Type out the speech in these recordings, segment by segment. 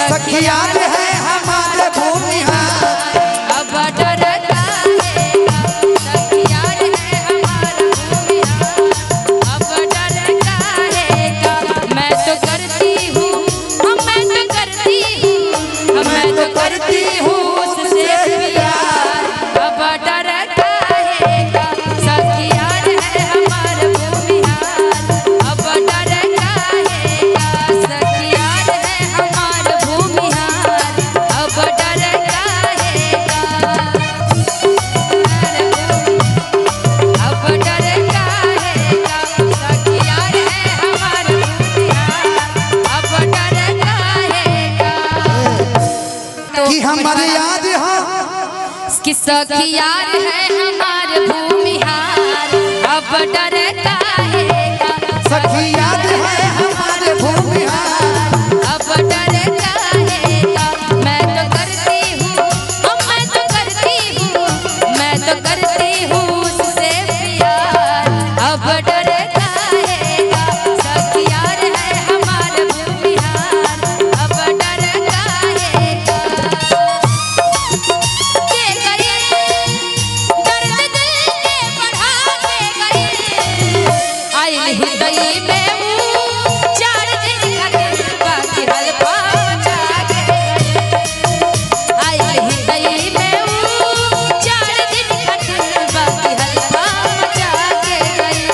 सखिया है हमारे भूमिहार। अब डरता है सखिया है हमारा भूमिहार। अब डरता है मैं तो करती हूँ, मैं तो करती हूँ, मैं तो करती हूँ उससे प्यार। अब डरता है सखिया है हमारा भूमिहार। अब डरता है सखिया है हमारा भूमिहार। अब डरता है, अब डरता है सखिया है हमारा भूमिहार। अब डरता है कि हमारे याद हो कि सखिया है हमारे भूमिहार। अब डरता है सखिया है हमारे भूमिहार। अब डरता है मैं तो करती हूँ, मैं तो करती हूँ, मैं तो करती हूँ उससे प्यार। अब डरता है सखिया है हमारा भूमिहार। अब डरता है के गए दर्द दिल के बढ़ा के गए। आई हृदय में हूँ 4 दिन खातिर बाकी हल्का मचा के गए। आई हृदय में हूँ 4 दिन खातिर बाकी हल्का मचा के गए।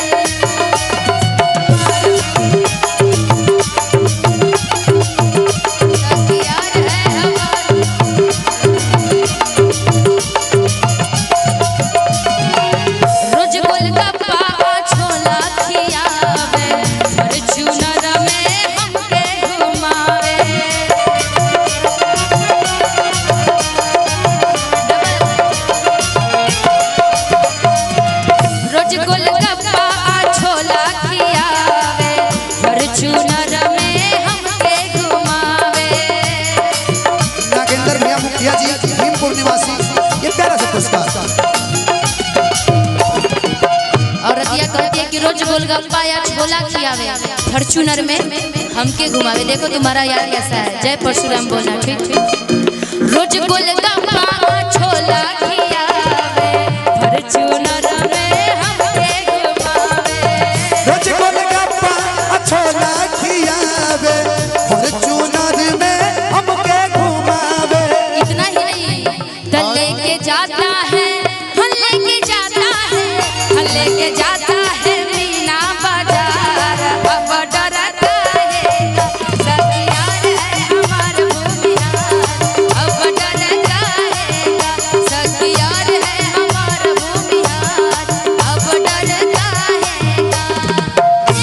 सखिया है हमारा रोज गोलगप्पा छोला खियावे, फॉर्च्यूनर में हमके घुमावे। रोज गोलगप्पा छोला खियावे, फॉर्च्यूनर में हमके घुमावे। नागेंद्र मियां मुखिया जी भीमपुर निवासी, ये प्यारा सा पुरस्कार। और रतिया कहती है कि रोज गोलगप्पा या छोला खियावे, फॉर्च्यूनर में हमके घुमावे। देखो तुम्हारा यार कैसा है। जय परशुराम बोलना, ठीक ठीक। रोज गोलगप्पा छोला खियावे, फॉर्च्यूनर में हमके घुमावे। रोज गोलगप्पा छोला खियावे, फॉर्च्यूनर में हमके घुमावे। इतना ही नहीं, तो लेके जाता है, लेके जाता है, लेके जाता है मीना बाजार। अब डरता है सखिया है हमारा भूमिहार। अब डरता है सखिया है हमारा भूमिहार। अब डरता है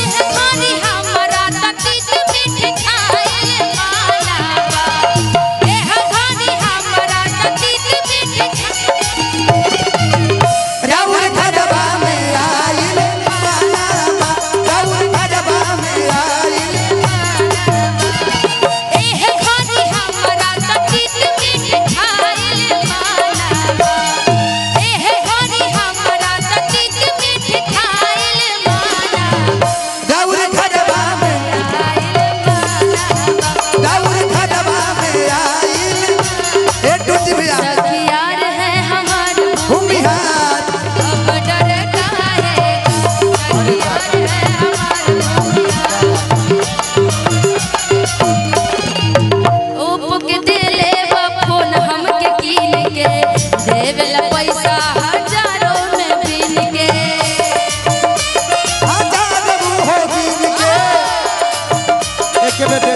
एह खानी हमारा ततीत मीठ खाए मालावा। एह खानी हमारा ततीत मीठ राउर घरबा में आइल मालावा, राउर घरबा में आइल। एह खानी हमारा ततीत मीठ खाए मालावा। एह खानी हमारा ततीत मीठ खाए मालावा। राउर घरबा में, राउर घरबा में आइल। ए टूटी भैया सखिया है हमारा भूमिहार। अब डरता है सखिया है हमारा भूमिहार। ओप के दिले वो फोन हमके कीन के देवेला पैसा हजारों में बिन के। हजार हो दिन के एक बेटे